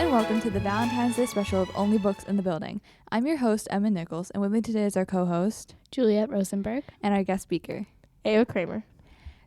and welcome to the Valentine's Day special of Only Books in the Building. I'm your host, Emma Nichols, and with me today is our co-host, Juliet Rosenberg, and our guest speaker, Ava Kramer.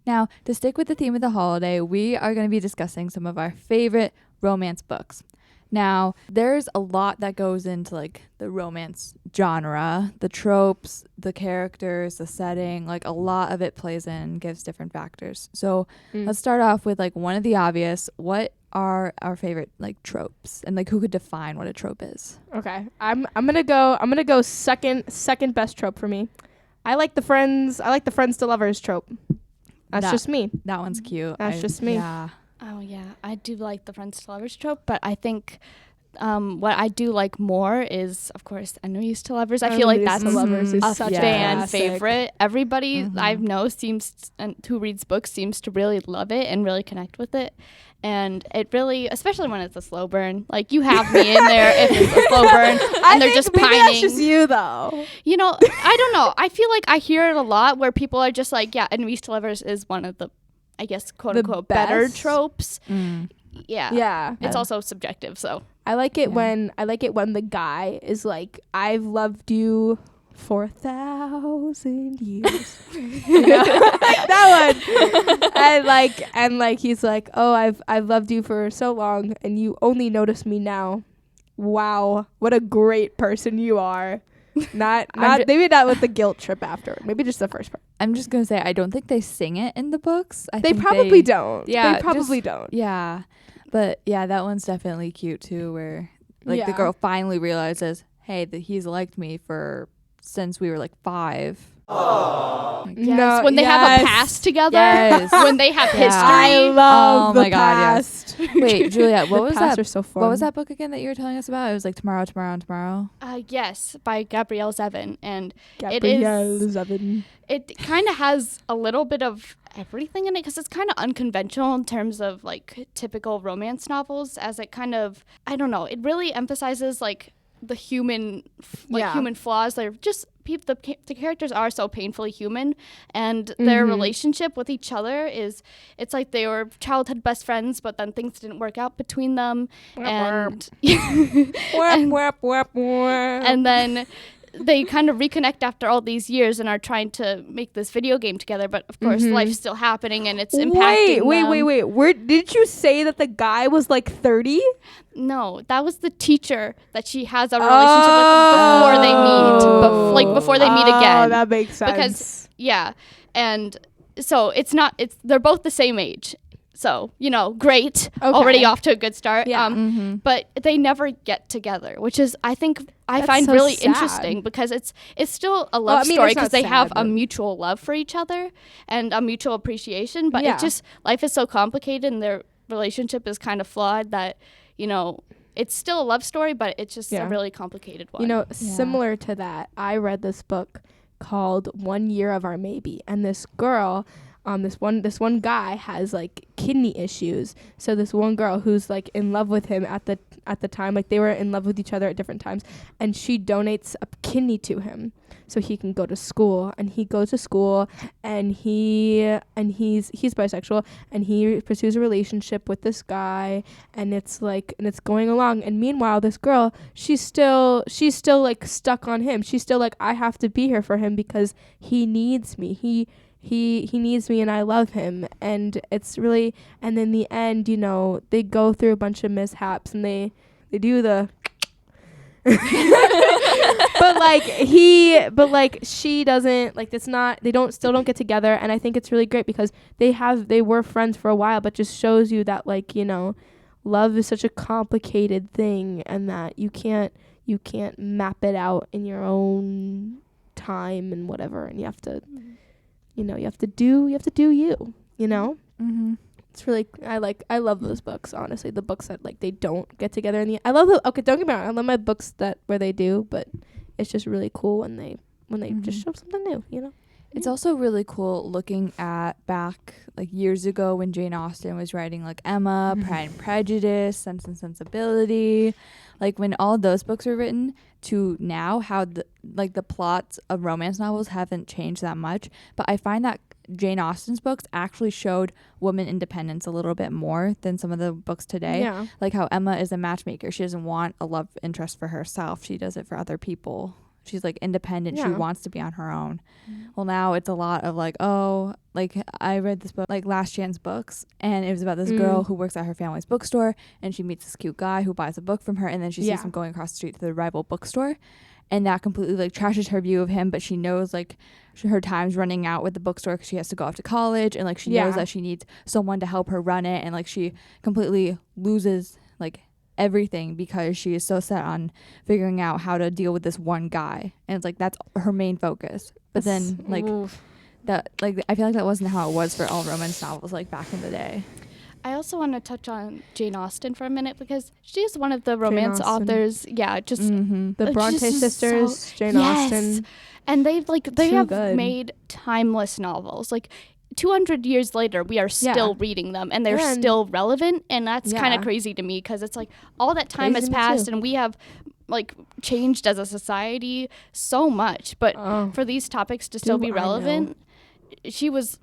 Now, to stick with the theme of the holiday, we are going to be discussing some of our favorite romance books. Now, there's a lot that goes into like the romance genre, the tropes, the characters, the setting, like a lot of it plays in, gives different factors. So let's start off with like one of the obvious. What are our favorite like tropes, and like who could define what a trope is? Okay, I'm gonna go second best trope for me. I like the friends to lovers trope. That's just me. That one's cute. That's just me. Yeah. Oh yeah, I do like the friends to lovers trope, but I think what I do like more is, of course, enemies to lovers. I feel like that's lovers is a such a fan classic. favorite. Everybody I know who reads books seems to really love it and really connect with it. And it really, especially when it's a slow burn, like you have me in there if it's a slow burn and they're just pining. That's just you though. You know, I don't know. I feel like I hear it a lot where people are just like, yeah, enemies to lovers is one of the, I guess, quote unquote, better tropes. Yeah. Yeah. It's also subjective, so. I like it when the guy is like, I've loved you for 1,000 years. That one. and like he's like, oh, I've loved you for so long and you only notice me now. Wow, what a great person you are. Maybe not with the guilt trip after. Maybe just the first part. I'm just gonna say I don't think they sing it in the books. They probably don't. Yeah, they probably don't. Yeah, but yeah, that one's definitely cute too. Where like the girl finally realizes, hey, that he's liked me since we were like 5. Yes, No, when they have a past together, when they have history. I love the past. Yes. Wait, Juliet, what was that? Are so fun. What was that book again that you were telling us about? It was like Tomorrow, Tomorrow, and Tomorrow. Yes, by Gabrielle Zevin, and Gabrielle Zevin. It kind of has a little bit of everything in it because it's kind of unconventional in terms of like typical romance novels, as it kind of, I don't know, it really emphasizes like the human flaws. They're just the characters are so painfully human, and their relationship with each other it's like they were childhood best friends, but then things didn't work out between them, and then they kind of reconnect after all these years and are trying to make this video game together, but of course life's still happening and it's impacting them. Wait. Did you say that the guy was like 30? No, that was the teacher that she has a relationship with before they meet. Before they meet again. Oh, that makes sense. Because, and so they're both the same age. So, great. Okay. Already off to a good start. Yeah. But they never get together, which is, I think, I find so really sad. interesting because it's still a love story because they have a mutual love for each other and a mutual appreciation. But life is so complicated and their relationship is kind of flawed that, it's still a love story, but it's just a really complicated one. Similar to that, I read this book called 1 Year of Our Maybe, and this girl, this one guy has like kidney issues. So this one girl who's like in love with him at the time, like they were in love with each other at different times, and she donates a kidney to him so he can go to school. And he goes to school, and he's bisexual, and he pursues a relationship with this guy, and it's going along. And meanwhile, this girl, she's still like stuck on him. She's still like, I have to be here for him because he needs me. He needs me and I love him. And it's really, and in the end, they go through a bunch of mishaps and they do the but she doesn't, like, it's not, still don't get together. And I think it's really great because they were friends for a while, but just shows you that, like, love is such a complicated thing, and that you can't map it out in your own time and whatever, and you have to you have to do you. It's really, I love those books, honestly. The books that like they don't get together in the, I love don't get me wrong, I love my books where they do, but it's just really cool when they just show something new, It's also really cool looking at back like years ago when Jane Austen was writing like Emma, Pride and Prejudice, Sense and Sensibility, like when all those books were written, to now how the plots of romance novels haven't changed that much, but I find that Jane Austen's books actually showed woman independence a little bit more than some of the books today. Yeah. Like how Emma is a matchmaker. She doesn't want a love interest for herself. She does it for other people. She's like independent. She Yeah. wants to be on her own. Well, now it's a lot of like, oh, like I read this book, like Last Chance Books, and it was about this girl who works at her family's bookstore, and she meets this cute guy who buys a book from her, and then she sees him going across the street to the rival bookstore, and that completely like trashes her view of him. But she knows like her time's running out with the bookstore because she has to go off to college, and like she knows that she needs someone to help her run it, and like she completely loses like everything because she is so set on figuring out how to deal with this one guy, and it's like that's her main focus. But then like that, like I feel like that wasn't how it was for all romance novels like back in the day. I also want to touch on Jane Austen for a minute because she is one of the romance Austen. authors. Yeah, just The Bronte just sisters, Jane yes. Austen. And they Too have good. made timeless novels. Like 200 years later, we are still reading them, and they're still relevant. And that's kind of crazy to me because it's like all that time has passed, and we have like changed as a society so much. But for these topics to still be relevant, she was.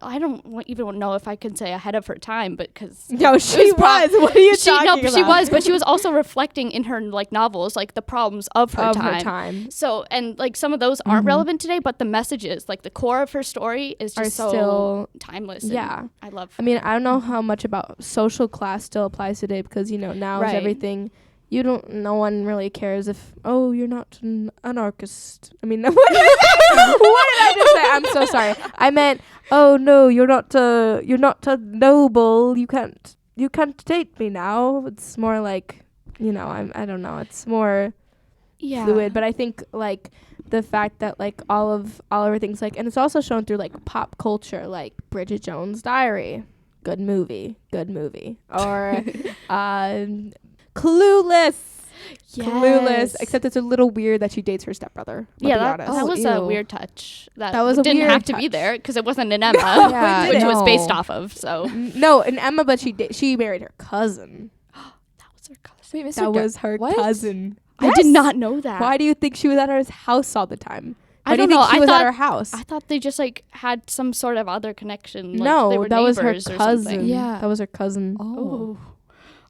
I don't even know if I can say ahead of her time, but because No, she was. What are you talking about? She was, but she was also reflecting in her like novels like the problems of her time. So and like some of those aren't relevant today, but the messages, like the core of her story, is just so still timeless. Yeah, and I love. I mean, I don't know how much about social class still applies today because now is everything. No one really cares if, oh, you're not an anarchist. I mean, what did I just say? I'm so sorry. I meant, oh no, you're not a noble. You can't date me now. It's more like, I don't know. It's more fluid. But I think like the fact that like all everything's like, and it's also shown through like pop culture, like Bridget Jones' Diary, good movie, or Clueless. Yes. Clueless. Except it's a little weird that she dates her stepbrother. That was a weird touch. That was a didn't weird have to be there because it wasn't an Emma, which was based off of. So no, an Emma, but she married her cousin. That was her cousin. Wait, Mr. That was her cousin. I did not know that. Why do you think she was at her house all the time? I don't know. She was at her house. I thought they just like had some sort of other connection. Like, no, they were that was her neighbors or cousin. something. Yeah, that was her cousin.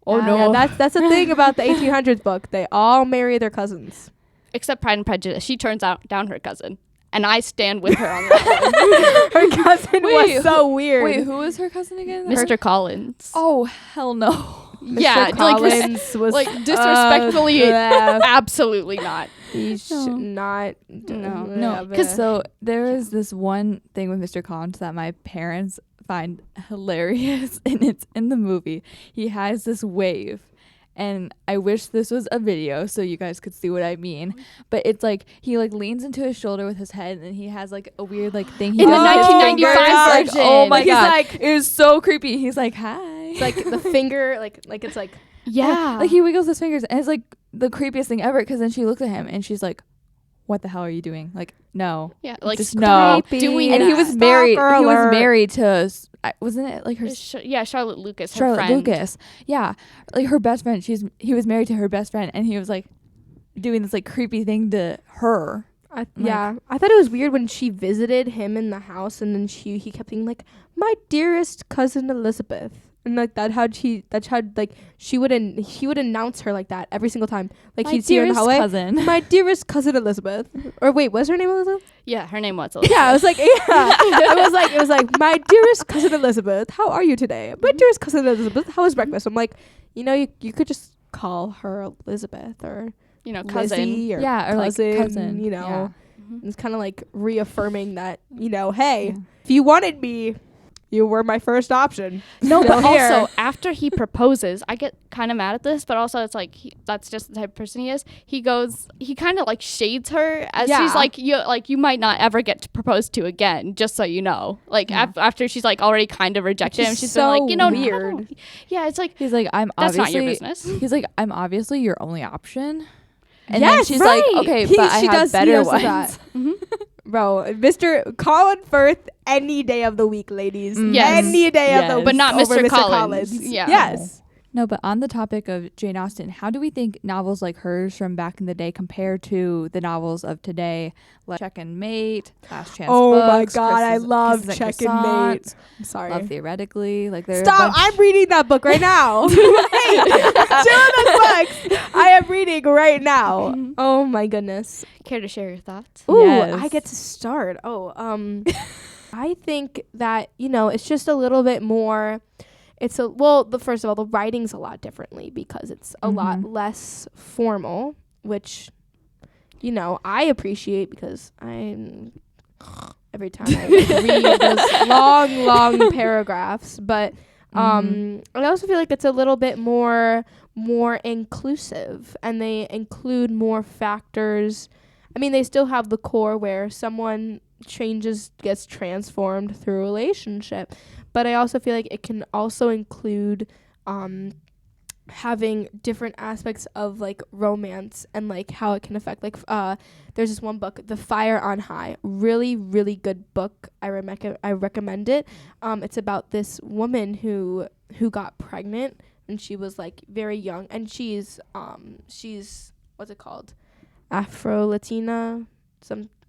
Oh no. Yeah, that's the thing about the 1800s book. They all marry their cousins. Except Pride and Prejudice. She turns down her cousin. And I stand with her on that one. Her cousin was so weird. Wait, who was her cousin again? Mr. Collins. Oh, hell no. Mr. Collins was like disrespectfully, absolutely not. He should not. No. Because so there is this one thing with Mr. Collins that my parents find hilarious, and it's in the movie. He has this wave, and I wish this was a video so you guys could see what I mean. But it's like he like leans into his shoulder with his head, and he has like a weird like thing. He in does the 1995 version. Oh my god! Like, it was so creepy. He's like, hi. It's like the finger, like it's like like he wiggles his fingers, and it's like the creepiest thing ever. Because then she looks at him, and she's like, what the hell are you doing? Like, no. Yeah, like just no. Doing and that. he was married. He was married to, wasn't it like her? Charlotte Lucas. Charlotte her friend. Lucas. Yeah, like her best friend. He was married to her best friend, and he was like doing this like creepy thing to her. I thought it was weird when she visited him in the house, and then he kept being like, my dearest cousin Elizabeth. And like he would announce her like that every single time. Like he'd see her in the hallway. Cousin. My dearest cousin Elizabeth. Or wait, was her name Elizabeth? Yeah, her name was Elizabeth. Yeah, I was like, it was like, my dearest cousin Elizabeth, how are you today? My dearest cousin Elizabeth, how was breakfast? I'm like, you could just call her Elizabeth or cousin. Lizzie or or cousin, like cousin. Yeah. It's kind of like reaffirming that, hey, if you wanted me, you were my first option. No, but also after he proposes, I get kind of mad at this, but also it's like that's just the type of person he is. He kind of like shades her as she's like you might not ever get proposed to again, just so you know. Like after she's like already kind of rejected him, she's so been like, weird. Yeah, it's like he's like, that's not your business. He's like, I'm obviously your only option. And yes, then she's right. like, okay, but I have better ones. Mm-hmm. Bro, Mr. Colin Firth any day of the week, ladies. Yes. Any day of the week. But not over Mr. Collins. Yeah. Yes. No, but on the topic of Jane Austen, how do we think novels like hers from back in the day compare to the novels of today, like Check and Mate, Last Chance Oh my Books, God, I love Kisses Check and and Mate. Croissants, I'm sorry. Love Theoretically. Like they're Stop! I'm reading that book right now. Hey, 2 of those books I am reading right now. Oh my goodness. Care to share your thoughts? Ooh, Yes. I get to start. I think that, it's just a little bit more. First of all, the writing's a lot differently because it's a lot less formal, which, I appreciate because every time I read those long paragraphs. But I also feel like it's a little bit more inclusive, and they include more factors. I mean, they still have the core where someone gets transformed through a relationship, but I also feel like it can also include having different aspects of like romance and like how it can affect there's this one book, The Fire on High, really really good book. I recommend it. It's about this woman who got pregnant, and she was like very young, and she's what's it called, Afro-Latina,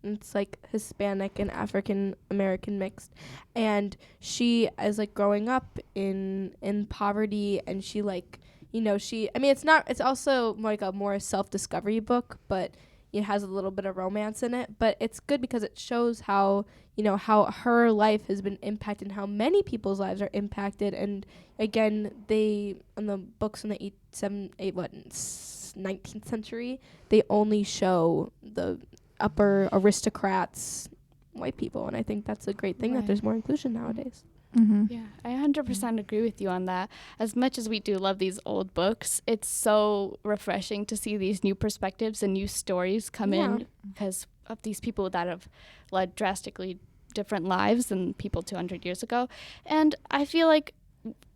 it's like Hispanic and African American mixed, and she is like growing up in poverty, and she like, it's also like a more self-discovery book, but it has a little bit of romance in it. But it's good because it shows how her life has been impacted and how many people's lives are impacted. And again, in the books in the 19th century, they only show the upper aristocrats, white people, and I think that's a great thing that there's more inclusion nowadays. Yeah, I 100% agree with you on that. As much as we do love these old books, it's so refreshing to see these new perspectives and new stories come in because of these people that have led drastically different lives than people 200 years ago. And I feel like,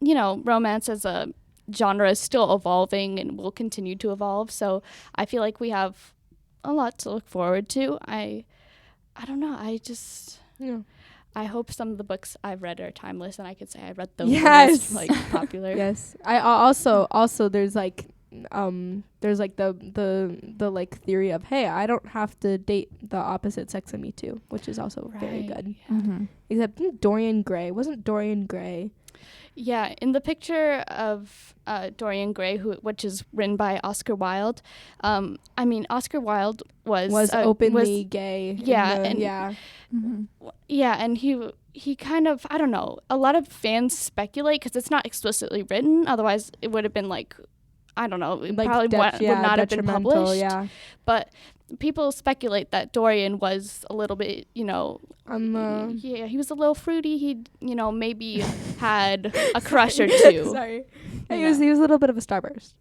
romance as a genre is still evolving and will continue to evolve. So I feel like we have a lot to look forward to. I don't know. I hope some of the books I've read are timeless, and I could say I read the most popular. Yes. I also there's like the like theory of, hey, I don't have to date the opposite sex of me too, which is also very good. Except Dorian Gray wasn't Dorian Gray. Yeah, in the picture of Dorian Gray, which is written by Oscar Wilde. Oscar Wilde was openly gay. Yeah, and he kind of, I don't know. A lot of fans speculate because it's not explicitly written. Otherwise, it would have been like, I don't know, it probably would not have been published. Yeah. But people speculate that Dorian was a little bit, he was a little fruity. He, maybe had a crush or two. Sorry. He was a little bit of a starburst.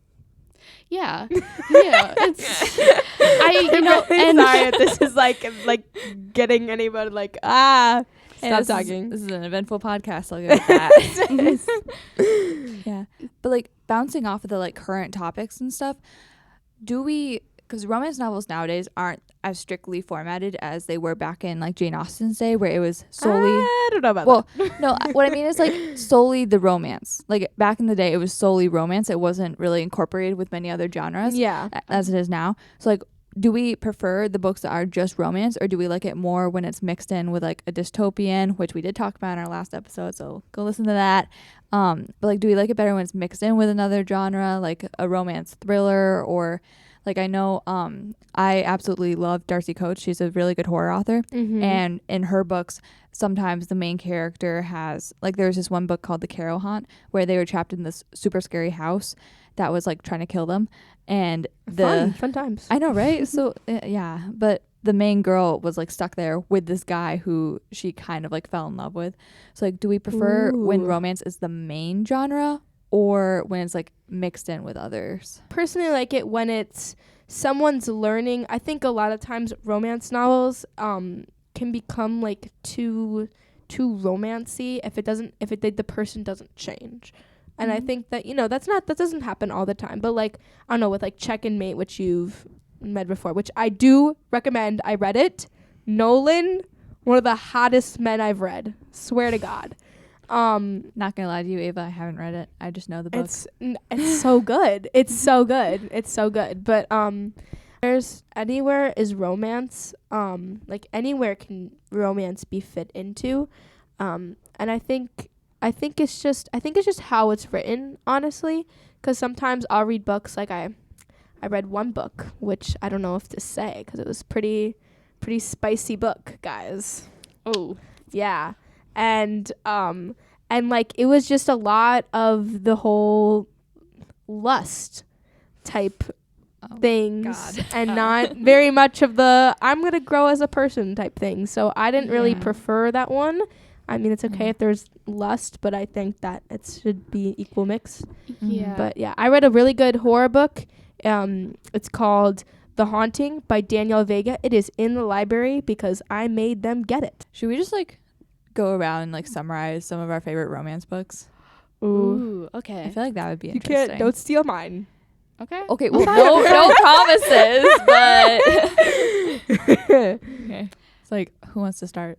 Yeah. It's sorry if this is like getting anybody like stop talking. This is an eventful podcast. I'll give it that. Yeah, but like bouncing off of the like current topics and stuff, because romance novels nowadays aren't as strictly formatted as they were back in like Jane Austen's day, where it was solely. I don't know about that. No, what I mean is like solely the romance. Like back in the day, it was solely romance. It wasn't really incorporated with many other genres. Yeah, as it is now. So like, do we prefer the books that are just romance, or do we like it more when it's mixed in with like a dystopian, which we did talk about in our last episode, so go listen to that. But like, do we like it better when it's mixed in with another genre, like a romance thriller, or like, I know I absolutely love Darcy Coates. She's a really good horror author. And in her books, sometimes the main character has, like, there's this one book called The Carrow Haunt, where they were trapped in this super scary house that was like trying to kill them. And fun times. I know, right? So yeah, but the main girl was like stuck there with this guy who she kind of like fell in love with. So like, do we prefer when romance is the main genre, or when it's like mixed in with others? Personally, I like it when it's someone's learning. I think a lot of times romance novels can become like too romancy if the person doesn't change. And I think that, that doesn't happen all the time. But like, I don't know, with like Check and Mate, which you've read before, which I do recommend. I read it. Nolan, one of the hottest men I've read. Swear to God. Not gonna lie to you, Ava, I haven't read it. I just know the book. It's so good. It's so good. It's so good. But there's anywhere is romance. Like anywhere can romance be fit into. And I think it's just how it's written, honestly. Because sometimes I'll read books like I read one book, which I don't know if to say because it was pretty spicy book, guys. Oh. Yeah. And like it was just a lot of the whole lust type things God. and not very much of the I'm going to grow as a person type thing. So I didn't really Yeah. prefer that one. I mean, it's okay if there's lust, but I think that it should be equal mix. Yeah. But yeah, I read a really good horror book. It's called The Haunting by Danielle Vega. It is in the library because I made them get it. Should we just like go around and like summarize some of our favorite romance books? Ooh, I okay. feel like that would be You interesting. can't, don't steal mine. Okay. Okay, well, no promises, but okay. It's like, who wants to start?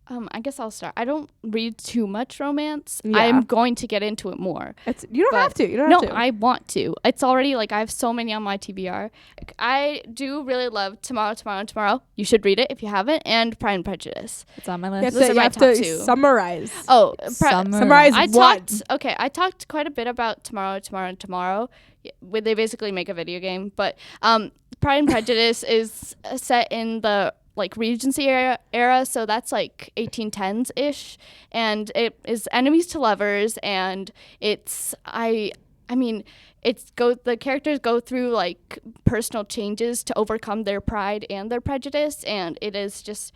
I guess I'll start. I don't read too much romance. Yeah. I'm going to get into it more. You don't But have to. You don't No, have to. I want to. It's already like I have so many on my TBR. I do really love Tomorrow. You should read it if you haven't. And Pride and Prejudice. It's on my You have list. Those to, are you my have top to two. summarize. Oh, Summarize I what? talked quite a bit about Tomorrow. Where they basically make a video game, but Pride and Prejudice is set in the like Regency era, so that's like 1810s ish, and it is enemies to lovers, and it's the characters go through like personal changes to overcome their pride and their prejudice, and it is just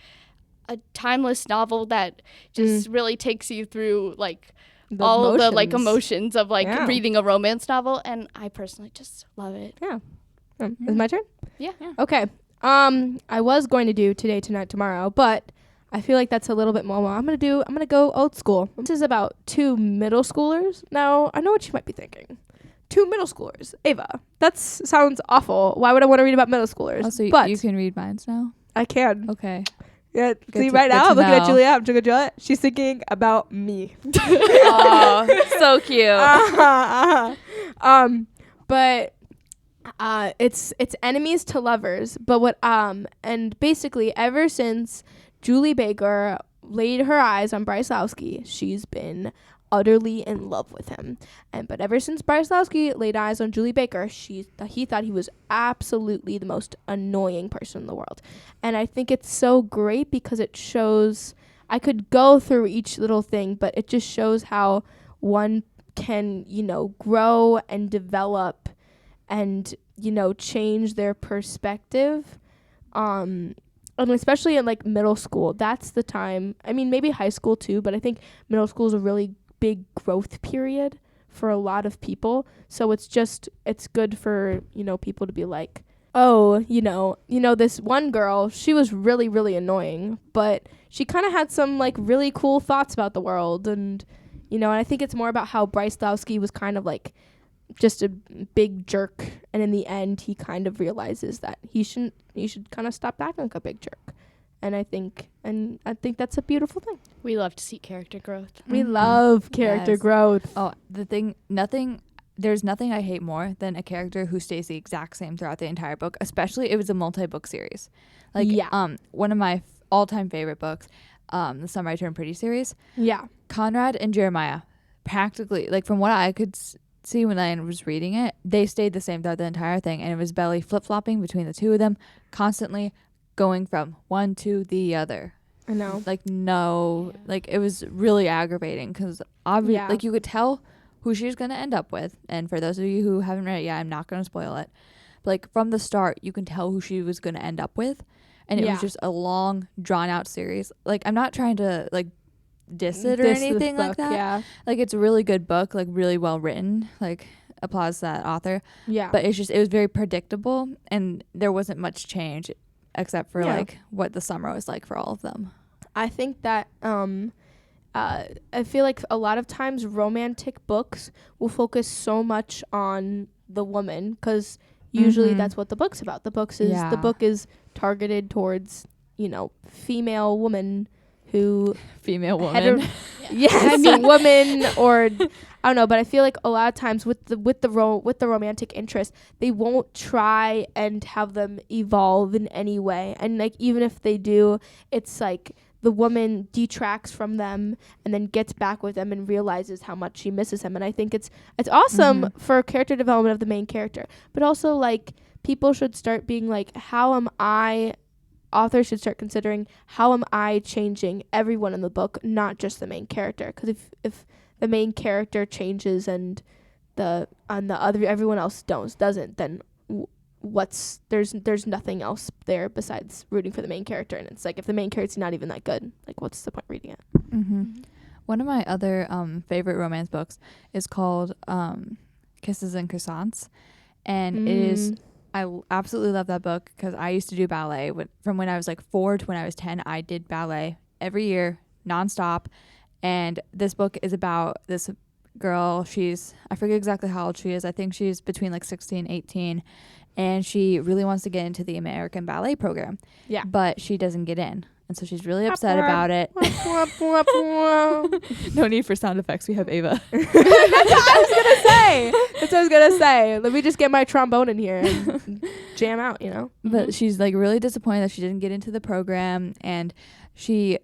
a timeless novel that just really takes you through like all of the like emotions of like reading a romance novel, and I personally just love it. Yeah. Is my turn? Yeah. Okay. I was going to do Today, Tonight, Tomorrow, but I feel like that's a little bit more. I'm gonna go old school. This is about two middle schoolers. Now, I know what you might be thinking. Two middle schoolers. Ava, that sounds awful. Why would I want to read about middle schoolers? Oh, so but you can read mine now? I can. Okay. Yeah, see to- right good now, to I'm looking at know. Juliet. I'm looking at Juliet. She's thinking about me. Oh, so cute. But it's enemies to lovers. But and basically ever since Julie Baker laid her eyes on Bryce Lowski, she's been utterly in love with him. But ever since Bryce Lowski laid eyes on Julie Baker, he thought he was absolutely the most annoying person in the world. And I think it's so great because it shows, I could go through each little thing, but it just shows how one can, grow and develop and, change their perspective. And especially in like middle school, that's the time. I mean, maybe high school too, but I think middle school is a really big growth period for a lot of people. So it's good for, people to be like, oh, this one girl, she was really, really annoying, but she kind of had some like really cool thoughts about the world. And, and I think it's more about how Bryce Lowski was kind of like just a big jerk. And in the end, he kind of realizes that he should kind of stop acting like a big jerk. And I think that's a beautiful thing. We love to see character growth. We love character growth. Oh, there's nothing I hate more than a character who stays the exact same throughout the entire book, especially if it's a multi-book series. Like, one of my all-time favorite books, the Summer I Turned Pretty series. Yeah. Conrad and Jeremiah, practically, like from what I could see when I was reading it, they stayed the same throughout the entire thing, and it was Belly flip-flopping between the two of them, constantly going from one to the other. I know. It was really aggravating because like you could tell who she was going to end up with. And for those of you who haven't read it yet, I'm not going to spoil it. But like from the start, you can tell who she was going to end up with. And it was just a long, drawn out series. Like, I'm not trying to like diss it or anything like that. Yeah. Like, it's a really good book, like really well written. Like, applause to that author. Yeah. But it was very predictable, and there wasn't much change except for like what the summer was like for all of them. I think that I feel like a lot of times romantic books will focus so much on the woman because usually that's what the book's about. The book is targeted towards female woman who female woman. Yes, a woman or I don't know, but I feel like a lot of times with the romantic interest, they won't try and have them evolve in any way. And like even if they do, it's like the woman detracts from them and then gets back with them and realizes how much she misses him. And I think it's awesome for character development of the main character, but also like people should start being like, authors should start considering how am I changing everyone in the book, not just the main character. Because if the main character changes and everyone else doesn't, then there's nothing else there besides rooting for the main character. And it's like if the main character's not even that good, like what's the point reading it? One of my other favorite romance books is called Kisses and Croissants, and it is. I absolutely love that book because I used to do ballet from when I was like 4 to when I was 10. I did ballet every year, nonstop. And this book is about this girl. I forget exactly how old she is. I think she's between like 16 and 18. And she really wants to get into the American ballet program. Yeah. But she doesn't get in. And so she's really upset about it. No need for sound effects. We have Ava. That's what I was going to say. Let me just get my trombone in here and jam out, you know? But she's like really disappointed that she didn't get into the program. And she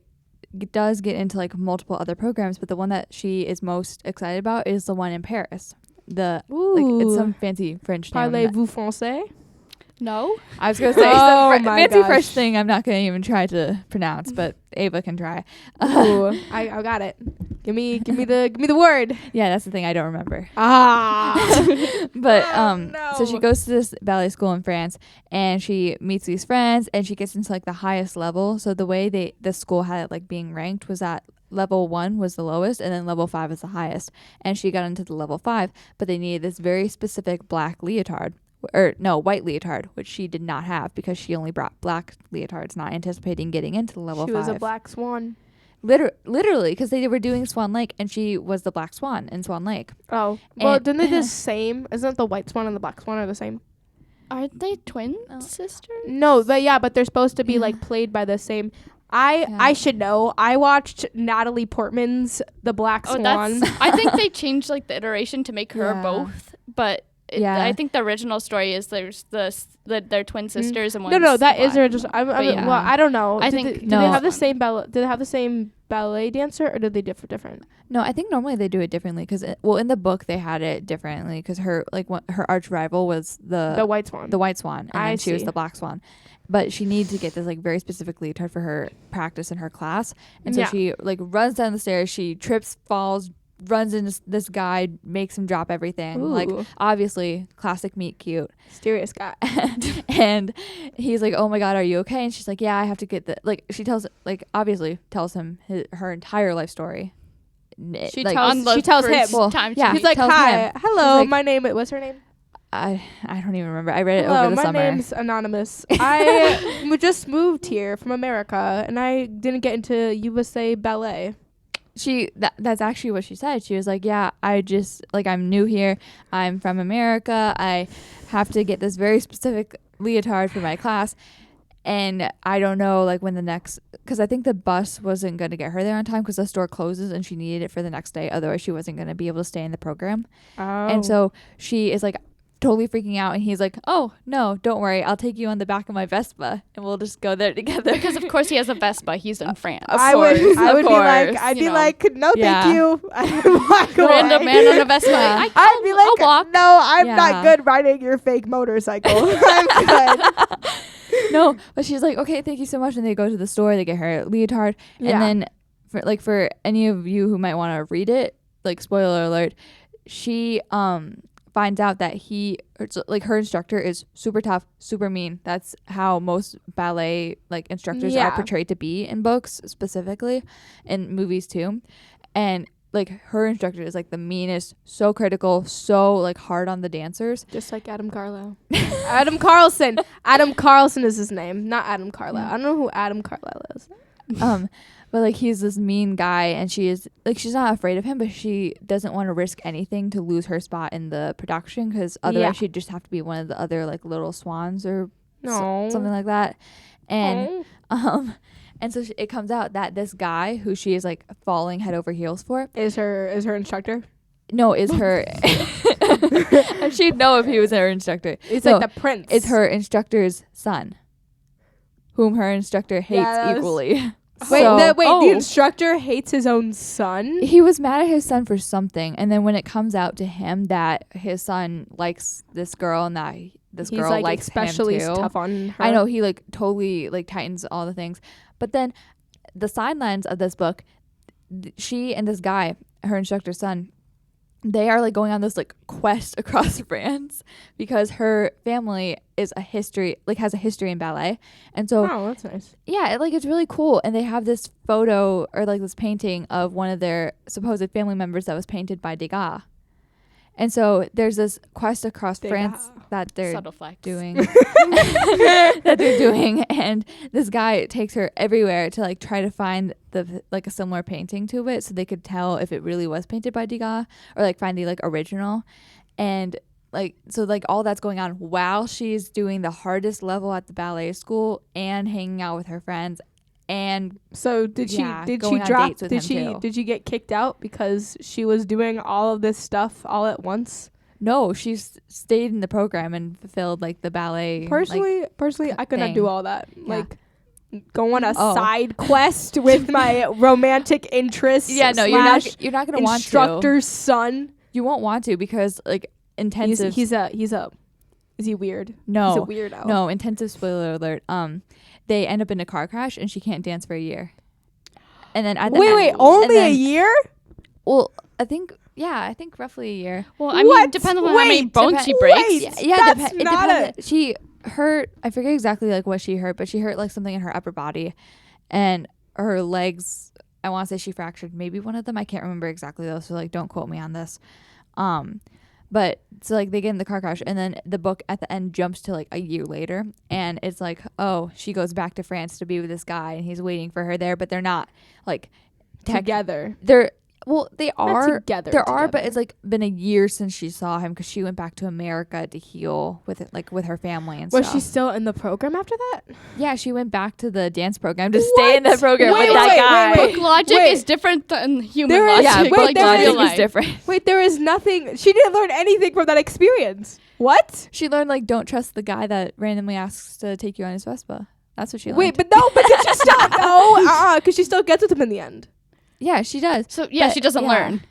does get into like multiple other programs. But the one that she is most excited about is the one in Paris. It's some fancy French name. Parlez-vous français? No. I was going to say some fancy French thing I'm not going to even try to pronounce, but Ava can try. Ooh, I got it. Give me the word. Yeah, that's the thing I don't remember. But so she goes to this ballet school in France and she meets these friends and she gets into like the highest level. So the way the school had it like being ranked was that level 1 was the lowest and then level 5 is the highest. And she got into the level 5, but they needed this very specific white leotard, which she did not have because she only brought black leotards, not anticipating getting into the level 5. She was a black swan. Literally, because they were doing Swan Lake and she was the black swan in Swan Lake. Oh, well, didn't they do the same? Isn't the white swan and the black swan are the same? Aren't they twin sisters? No, but they're supposed to be like played by the same. I should know. I watched Natalie Portman's The Black Swan. I think they changed like the iteration to make her both, but I think the original story is there's they're twin sisters and one's that is black. original. Well, I don't know. I think think they have the same ballet? Did they have the same ballet dancer or did they differ different? No, I think normally they do it differently because in the book they had it differently because her arch rival was the white swan. The white swan, and then she was the black swan. But she needed to get this like very specific leotard for her practice in her class, and so she like runs down the stairs. She trips, falls, runs into this guy, makes him drop everything. Ooh. Like obviously classic meet cute, mysterious guy. And he's like, "Oh my God, are you okay?" And she's like, "Yeah, I have to get the like." She obviously tells him her entire life story. She tells him. Well, he's like, "Hi, hello, like, my name." What's her name? I don't even remember. I read it over the summer. My name's Anonymous. I just moved here from America, and I didn't get into USA ballet. That's actually what she said. She was like, yeah, I just like I'm new here. I'm from America. I have to get this very specific leotard for my class, and I don't know like when the next because I think the bus wasn't going to get her there on time because the store closes and she needed it for the next day. Otherwise, she wasn't going to be able to stay in the program. Oh. And so she is like totally freaking out, and he's like, "Oh no, don't worry, I'll take you on the back of my Vespa and we'll just go there together." Because of course he has a Vespa. He's in France. I would be like, no, thank you. Random man on a Vespa. I'd be like, I'll walk. No, I'm not good riding your fake motorcycle. I'm good. No, but she's like, okay, thank you so much, and they go to the store, they get her leotard, and then for any of you who might want to read it, like spoiler alert, she finds out that her instructor is super tough, super mean. That's how most ballet like instructors are portrayed to be in books, specifically in movies too. And like her instructor is like the meanest, so critical, so like hard on the dancers, just like Adam Carlisle. Adam Carlson. Adam Carlson is his name, not Adam Carlisle. I don't know who Adam Carlisle is. But like he's this mean guy, and she's not afraid of him, but she doesn't want to risk anything to lose her spot in the production because otherwise she'd just have to be one of the other like little swans or something like that. And And so it comes out that this guy who she is like falling head over heels for Is her instructor? no is her and she'd know if he was her instructor. It's No, like the prince. it's her instructor's son, whom her instructor hates that was- equally. Wait, So- the instructor hates his own son? He was mad at his son for something, and then when it comes out to him that his son likes this girl and that this He's girl like likes especially him too. tough on her. I know, he like totally like tightens all the things. But then the sidelines of this book, she and this guy, her instructor's son, they are like going on this like quest across France because her family is has a history in ballet. And so Oh, that's nice. yeah, it's really cool. And they have this photo or like this painting of one of their supposed family members that was painted by Degas. And so there's this quest across France that they're Subtle flex. doing and this guy takes her everywhere to like try to find the like a similar painting to it so they could tell if it really was painted by Degas or like find the like original. And like so like all that's going on while she's doing the hardest level at the ballet school and hanging out with her friends. And So did Yeah, she going on drop dates with did him, she too. did she get kicked out because she was doing all of this stuff all at once? no, she's stayed in the program and fulfilled like the ballet. Personally, I could not do thing. all that. Yeah. Like go on a Oh. side quest with my romantic interests. yeah, no, slash you're not gonna want to. instructor's son. You won't want to because like intensive. Is he weird? no, He's a weirdo. no intensive spoiler alert. They end up in a car crash and she can't dance for a year. And then at the Wait, end, only and a then- year? Well, I think roughly a year. Well, I mean, What? depends on how many Wait, bones she breaks. wait. Yeah, That's it not depends. She hurt. I forget exactly like what she hurt, but she hurt like something in her upper body, and her legs. I want to say she fractured maybe one of them. I can't remember exactly though, so like don't quote me on this. But so like they get in the car crash and then the book at the end jumps to like a year later and it's like, oh, she goes back to France to be with this guy and he's waiting for her there, but they're not like Together. they are together, there are, but together. it's like been a year since she saw him because she went back to America to heal with it, like with her family and Was stuff. she still in the program after that? Yeah, she went back to the dance program to stay in the program Wait, with that wait, guy. wait, Book logic Wait. is different than human There is- logic. Yeah, Wait, book like there logic real is is life. different. Wait, there is nothing. She didn't learn anything from that experience. What? She learned like don't trust the guy that randomly asks to take you on his Vespa. That's what she learned. Wait, but did she still? No, because she still gets with him in the end. yeah, she does. So yeah, But, she doesn't yeah. learn.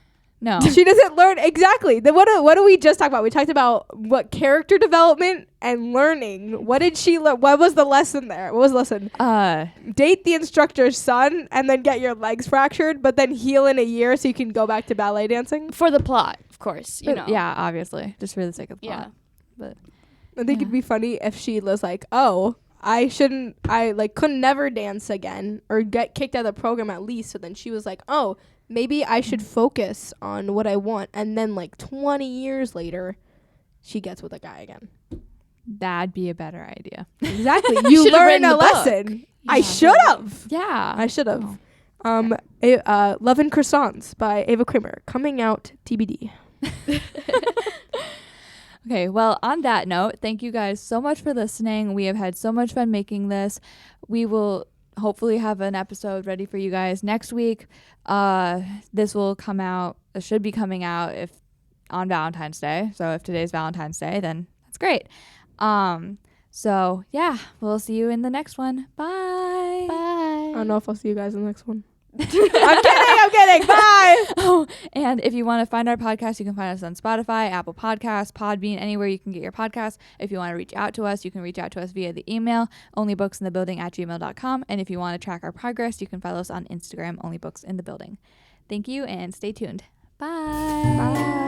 No. She doesn't learn exactly. Then what do we just talk about? We talked about what character development and learning. What did she learn? What was the lesson there? What was the lesson? Date the instructor's son and then get your legs fractured, but then heal in a year so you can go back to ballet dancing. For the plot, of course, you know. Yeah, obviously, just for the sake of the Yeah. plot. But I think it'd be funny if she was like, "Oh, I could never dance again or get kicked out of the program at least." So then she was like, "Oh, maybe I should focus on what I want." And then like 20 years later, she gets with a guy again. that'd be a better idea. Exactly. You should've learn written a the book. lesson. I should have. Yeah. I should have. Oh. Love and Croissants by Ava Kramer coming out TBD. Okay, well, on that note, thank you guys so much for listening. We have had so much fun making this. We will hopefully have an episode ready for you guys next week. This will come out, it should be coming out if on Valentine's Day. So if today's Valentine's Day, then that's great. So yeah, we'll see you in the next one. Bye. I don't know if I'll see you guys in the next one. I'm kidding. Bye. Oh, and if you want to find our podcast, you can find us on Spotify, Apple Podcasts, Podbean, anywhere you can get your podcasts. If you want to reach out to us, you can reach out to us via the email, onlybooksinthebuilding@gmail.com. And if you want to track our progress, you can follow us on Instagram, onlybooksinthebuilding. Thank you and stay tuned. Bye. Bye.